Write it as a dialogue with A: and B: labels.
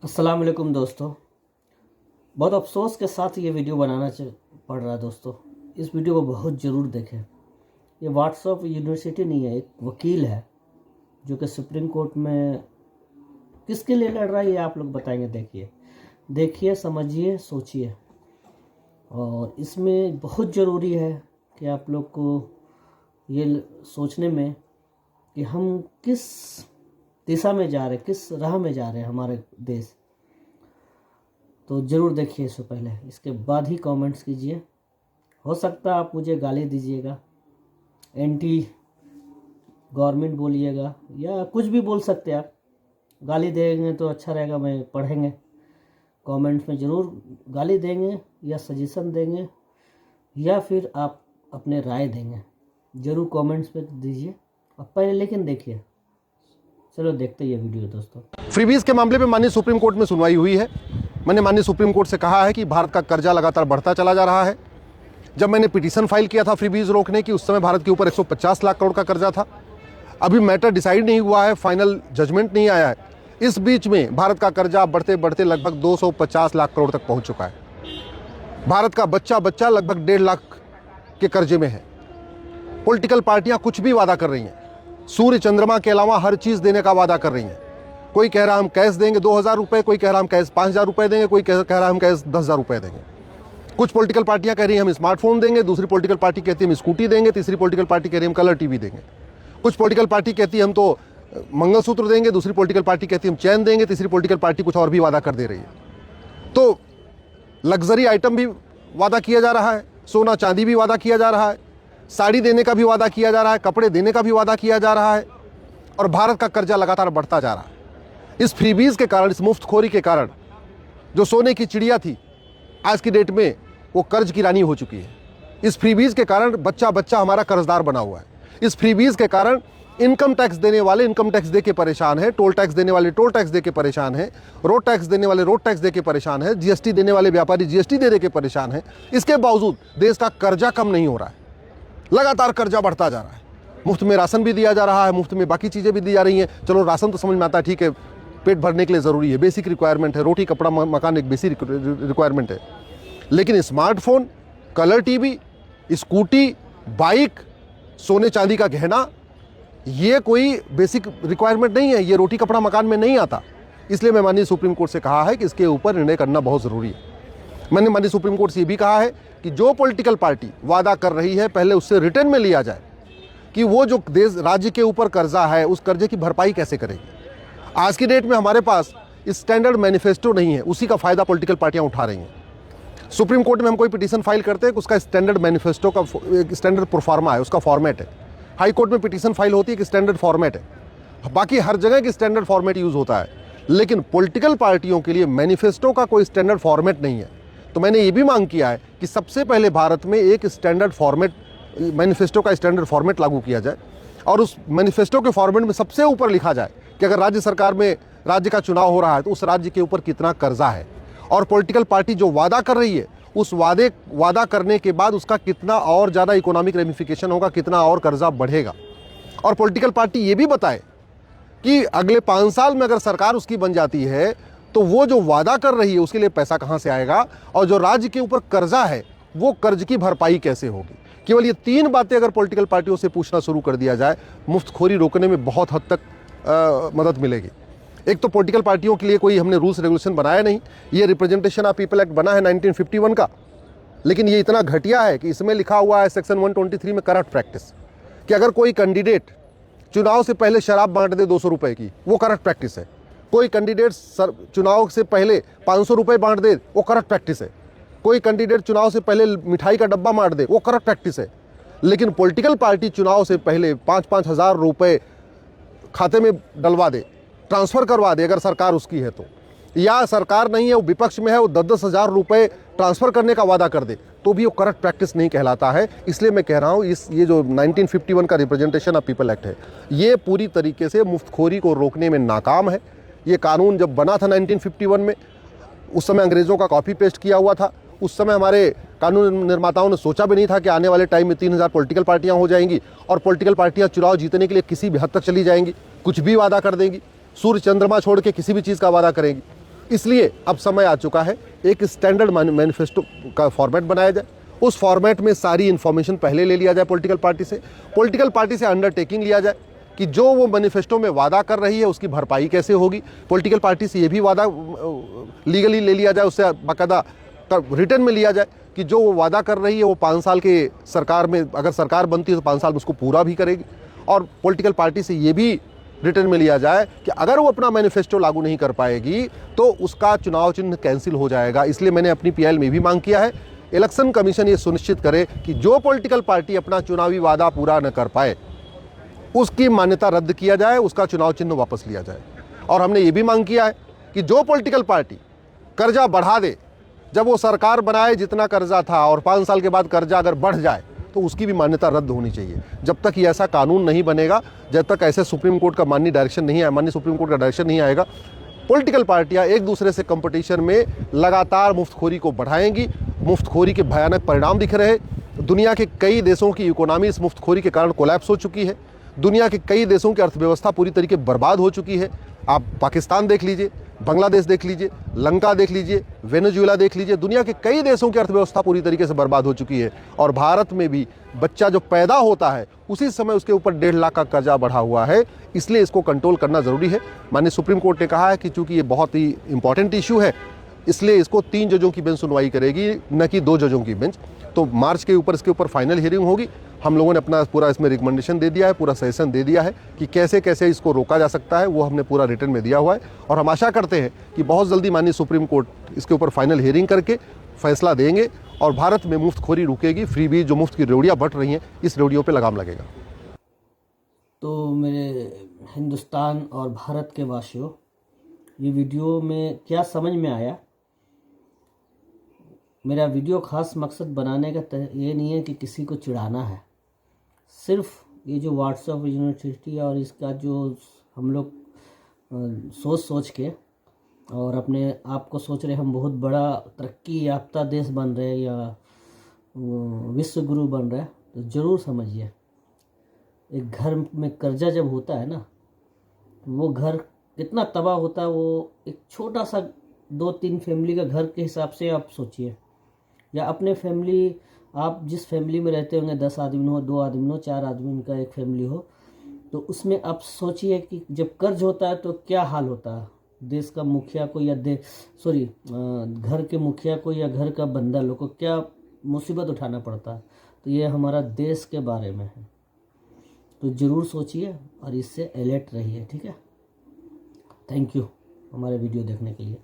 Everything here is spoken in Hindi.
A: अस्सलाम वालेकुम दोस्तों। बहुत अफसोस के साथ ये वीडियो बनाना पड़ रहा है दोस्तों। इस वीडियो को बहुत ज़रूर देखें। ये व्हाट्सएप यूनिवर्सिटी नहीं है, एक वकील है जो कि सुप्रीम कोर्ट में किसके लिए लड़ रहा है ये आप लोग बताएंगे। देखिए समझिए सोचिए, और इसमें बहुत ज़रूरी है कि आप लोग को ये सोचने में कि हम किस दिशा में जा रहे हैं, किस राह में जा रहे हैं हमारे देश। तो ज़रूर देखिए इससे पहले, इसके बाद ही कमेंट्स कीजिए। हो सकता है आप मुझे गाली दीजिएगा, एंटी गवर्नमेंट बोलिएगा, या कुछ भी बोल सकते हैं आप। गाली देंगे तो अच्छा रहेगा, मैं पढ़ेंगे कमेंट्स में ज़रूर गाली देंगे या सजेशन देंगे, या फिर आप अपने राय देंगे, ज़रूर कमेंट्स पे दीजिए। अब पहले लेकिन देखिए, चलो देखते ये वीडियो दोस्तों।
B: फ्रीबीज के मामले में माननीय सुप्रीम कोर्ट में सुनवाई हुई है। मैंने माननीय सुप्रीम कोर्ट से कहा है कि भारत का कर्जा लगातार बढ़ता चला जा रहा है। जब मैंने पिटीशन फाइल किया था फ्रीबीज रोकने की, उस समय भारत के ऊपर 150 लाख करोड़ का कर्जा था। अभी मैटर डिसाइड नहीं हुआ है, फाइनल जजमेंट नहीं आया है। इस बीच में भारत का कर्जा बढ़ते बढ़ते लगभग 250 लाख करोड़ तक पहुंच चुका है। भारत का बच्चा बच्चा लगभग 1.5 लाख के कर्जे में है। पॉलिटिकल पार्टियां कुछ भी वादा कर रही हैं, सूर्य चंद्रमा के अलावा हर चीज देने का वादा कर रही हैं। कोई कह रहा हम कैश देंगे 2000 रुपये, कोई कह रहा हम कैश 5000 रुपये देंगे, कोई कह रहा हम कैश 10,000 रुपये देंगे। कुछ पॉलिटिकल पार्टियां कह रही हैं हम स्मार्टफोन देंगे, दूसरी पॉलिटिकल पार्टी कहती है हम स्कूटी देंगे, तीसरी पॉलिटिकल पार्टी कह रही है हम कलर टीवी देंगे। कुछ पॉलिटिकल पार्टी कहती है हम तो मंगलसूत्र देंगे, दूसरी पॉलिटिकल पार्टी कहती है हम चैन देंगे, तीसरी पॉलिटिकल पार्टी कुछ और भी वादा कर दे रही है। तो लग्जरी आइटम भी वादा किया जा रहा है, सोना चांदी भी वादा किया जा रहा है, साड़ी देने का भी वादा किया जा रहा है, कपड़े देने का भी वादा किया जा रहा है, और भारत का कर्जा लगातार बढ़ता जा रहा है। इस फ्रीबीज के कारण, इस मुफ्तखोरी के कारण जो सोने की चिड़िया थी, आज की डेट में वो कर्ज की रानी हो चुकी है। इस फ्रीबीज के कारण बच्चा बच्चा हमारा कर्जदार बना हुआ है। इस फ्रीबीज के कारण इनकम टैक्स देने वाले इनकम टैक्स दे के परेशान है, टोल टैक्स देने वाले टोल टैक्स दे के परेशान है, रोड टैक्स देने वाले रोड टैक्स दे के परेशान है, जीएसटी देने वाले व्यापारी जीएसटी दे के परेशान है। इसके बावजूद देश का कर्जा कम नहीं हो रहा है, लगातार कर्जा बढ़ता जा रहा है। मुफ्त में राशन भी दिया जा रहा है, मुफ्त में बाकी चीज़ें भी दी जा रही हैं। चलो राशन तो समझ में आता है, ठीक है, पेट भरने के लिए ज़रूरी है, बेसिक रिक्वायरमेंट है, रोटी कपड़ा मकान एक बेसिक रिक्वायरमेंट है। लेकिन smartphone, colour TV, scooty, bike, सोने चांदी का गहना, ये कोई बेसिक रिक्वायरमेंट नहीं है, ये रोटी कपड़ा मकान में नहीं आता। इसलिए मैं माननीय सुप्रीम कोर्ट से कहा है कि इसके ऊपर निर्णय करना बहुत ज़रूरी है। मैंने माननीय सुप्रीम कोर्ट से ये भी कहा है कि जो पॉलिटिकल पार्टी वादा कर रही है, पहले उससे रिटर्न में लिया जाए कि वो जो देश राज्य के ऊपर कर्जा है, उस कर्जे की भरपाई कैसे करेगी। आज की डेट में हमारे पास स्टैंडर्ड मैनिफेस्टो नहीं है, उसी का फायदा पॉलिटिकल पार्टियां उठा रही हैं। सुप्रीम कोर्ट में हम कोई पिटीशन फाइल करते हैं, उसका स्टैंडर्ड मैनिफेस्टो का स्टैंडर्ड प्रोफार्मा है, उसका फॉर्मेट है। हाई कोर्ट में पिटीशन फाइल होती है कि स्टैंडर्ड फॉर्मेट है, बाकी हर जगह की स्टैंडर्ड फॉर्मेट यूज होता है। लेकिन पॉलिटिकल पार्टियों के लिए मैनिफेस्टो का कोई स्टैंडर्ड फॉर्मेट नहीं है। तो मैंने ये भी मांग किया है कि सबसे पहले भारत में एक स्टैंडर्ड फॉर्मेट, मैनिफेस्टो का स्टैंडर्ड फॉर्मेट लागू किया जाए, और उस मैनिफेस्टो के फॉर्मेट में सबसे ऊपर लिखा जाए कि अगर राज्य सरकार में राज्य का चुनाव हो रहा है तो उस राज्य के ऊपर कितना कर्जा है, और पॉलिटिकल पार्टी जो वादा कर रही है उस वादा करने के बाद उसका कितना और ज़्यादा इकोनॉमिक रेमिफिकेशन होगा, कितना और कर्जा बढ़ेगा। और पॉलिटिकल पार्टी ये भी बताए कि अगले 5 साल में अगर सरकार उसकी बन जाती है तो वो जो वादा कर रही है उसके लिए पैसा कहाँ से आएगा, और जो राज्य के ऊपर कर्जा है वो कर्ज की भरपाई कैसे होगी। केवल ये 3 बातें अगर पॉलिटिकल पार्टियों से पूछना शुरू कर दिया जाए, मुफ्तखोरी रोकने में बहुत हद तक मदद मिलेगी। एक तो पॉलिटिकल पार्टियों के लिए कोई हमने रूल्स रेगुलेशन बनाया नहीं। ये रिप्रेजेंटेशन ऑफ पीपल एक्ट बना है 1951 का, लेकिन ये इतना घटिया है कि इसमें लिखा हुआ है सेक्शन 123 में करप्ट प्रैक्टिस, कि अगर कोई कैंडिडेट चुनाव से पहले शराब बांट दे 200 रुपये की, वो करप्ट प्रैक्टिस है। कोई कैंडिडेट चुनाव से पहले 500 रुपये बांट दे, वो करप्ट प्रैक्टिस है। कोई कैंडिडेट चुनाव से पहले मिठाई का डब्बा बांट दे, वो करप्ट प्रैक्टिस है। लेकिन पॉलिटिकल पार्टी चुनाव से पहले 5-5 हज़ार रुपये खाते में डलवा दे, ट्रांसफ़र करवा दे, अगर सरकार उसकी है तो, या सरकार नहीं है वो विपक्ष में है, वो 10-10 हज़ार रुपये ट्रांसफ़र करने का वादा कर दे, तो भी वो करप्ट प्रैक्टिस नहीं कहलाता है। इसलिए मैं कह रहा हूँ ये जो 1951 का रिप्रेजेंटेशन ऑफ पीपल एक्ट है, ये पूरी तरीके से मुफ्तखोरी को रोकने में नाकाम है। ये कानून जब बना था 1951 में, उस समय अंग्रेज़ों का कॉपी पेस्ट किया हुआ था। उस समय हमारे कानून निर्माताओं ने सोचा भी नहीं था कि आने वाले टाइम में 3000 पॉलिटिकल पार्टियां हो जाएंगी, और पॉलिटिकल पार्टियां चुनाव जीतने के लिए किसी भी हद तक चली जाएंगी, कुछ भी वादा कर देंगी, सूर्य चंद्रमा छोड़ के किसी भी चीज़ का वादा करेंगी। इसलिए अब समय आ चुका है एक स्टैंडर्ड मैनिफेस्टो का फॉर्मेट बनाया जाए। उस फॉर्मेट में सारी इन्फॉर्मेशन पहले ले लिया जाए पॉलिटिकल पार्टी से अंडरटेकिंग लिया जाए कि जो वो मैनिफेस्टो में वादा कर रही है उसकी भरपाई कैसे होगी। पॉलिटिकल पार्टी से ये भी वादा लीगली ले लिया जाए, उससे बाकायदा रिटर्न में लिया जाए कि जो वो वादा कर रही है वो 5 साल के सरकार में, अगर सरकार बनती है तो 5 साल में उसको पूरा भी करेगी। और पॉलिटिकल पार्टी से ये भी रिटर्न में लिया जाए कि अगर वो अपना मैनिफेस्टो लागू नहीं कर पाएगी तो उसका चुनाव चिन्ह कैंसिल हो जाएगा। इसलिए मैंने अपनी पीएल में भी मांग किया है इलेक्शन कमीशन ये सुनिश्चित करे कि जो पॉलिटिकल पार्टी अपना चुनावी वादा पूरा न कर पाए उसकी मान्यता रद्द किया जाए, उसका चुनाव चिन्ह वापस लिया जाए। और हमने ये भी मांग किया है कि जो पॉलिटिकल पार्टी कर्जा बढ़ा दे, जब वो सरकार बनाए जितना कर्जा था और 5 साल के बाद कर्जा अगर बढ़ जाए तो उसकी भी मान्यता रद्द होनी चाहिए। जब तक ये ऐसा कानून नहीं बनेगा, जब तक ऐसे सुप्रीम कोर्ट का माननीय सुप्रीम कोर्ट का डायरेक्शन नहीं आएगा, पॉलिटिकल पार्टियां एक दूसरे से कंपटीशन में लगातार मुफ्तखोरी को बढ़ाएंगी। मुफ्तखोरी के भयानक परिणाम दिख रहे हैं। दुनिया के कई देशों की इकोनॉमी इस मुफ्तखोरी के कारण कोलैप्स हो चुकी है। दुनिया के कई देशों की अर्थव्यवस्था पूरी तरीके बर्बाद हो चुकी है। आप पाकिस्तान देख लीजिए, बांग्लादेश देख लीजिए, लंका देख लीजिए, वेनेजुएला देख लीजिए, दुनिया के कई देशों की अर्थव्यवस्था पूरी तरीके से बर्बाद हो चुकी है। और भारत में भी बच्चा जो पैदा होता है उसी समय उसके ऊपर 1.5 लाख का कर्जा बढ़ा हुआ है। इसलिए इसको कंट्रोल करना ज़रूरी है। माननीय सुप्रीम कोर्ट ने कहा है कि चूंकि ये बहुत ही इंपॉर्टेंट इशू है इसलिए इसको 3 जजों की बेंच सुनवाई करेगी, न कि 2 जजों की बेंच। तो मार्च के ऊपर इसके ऊपर फाइनल हियरिंग होगी। हम लोगों ने अपना पूरा इसमें रिकमेंडेशन दे दिया है, पूरा सजेशन दे दिया है कि कैसे कैसे इसको रोका जा सकता है, वो हमने पूरा रिटर्न में दिया हुआ है। और हम आशा करते हैं कि बहुत जल्दी माननीय सुप्रीम कोर्ट इसके ऊपर फाइनल हियरिंग करके फैसला देंगे और भारत में मुफ्तखोरी रुकेगी। फ्री बीज जो मुफ्त की रेवड़ियाँ बट रही हैं, इस रेवड़ियों पर लगाम लगेगा।
A: तो मेरे हिंदुस्तान और भारत के वासियों, ये वीडियो में क्या समझ में आया? मेरा वीडियो खास मकसद बनाने का ये नहीं है कि किसी को चिढ़ाना है। सिर्फ ये जो व्हाट्सएप यूनिवर्सिटी और इसका जो हम लोग सोच के और अपने आप को सोच रहे हम बहुत बड़ा तरक्की याफ्ता देश बन रहे या विश्व गुरु बन रहे, तो ज़रूर समझिए एक घर में कर्जा जब होता है ना, वो घर कितना तबाह होता है। वो एक छोटा सा 2-3 फैमिली का घर के हिसाब से आप सोचिए, या अपने फैमिली, आप जिस फैमिली में रहते होंगे 10 आदमी हो, 2 आदमी हो, 4 आदमी का एक फैमिली हो, तो उसमें आप सोचिए कि जब कर्ज होता है तो क्या हाल होता है देश का मुखिया को या घर के मुखिया को या घर का बंदा लोग को क्या मुसीबत उठाना पड़ता है। तो ये हमारा देश के बारे में है, तो ज़रूर सोचिए और इससे अलर्ट रहिए। ठीक है, थैंक यू हमारे वीडियो देखने के लिए।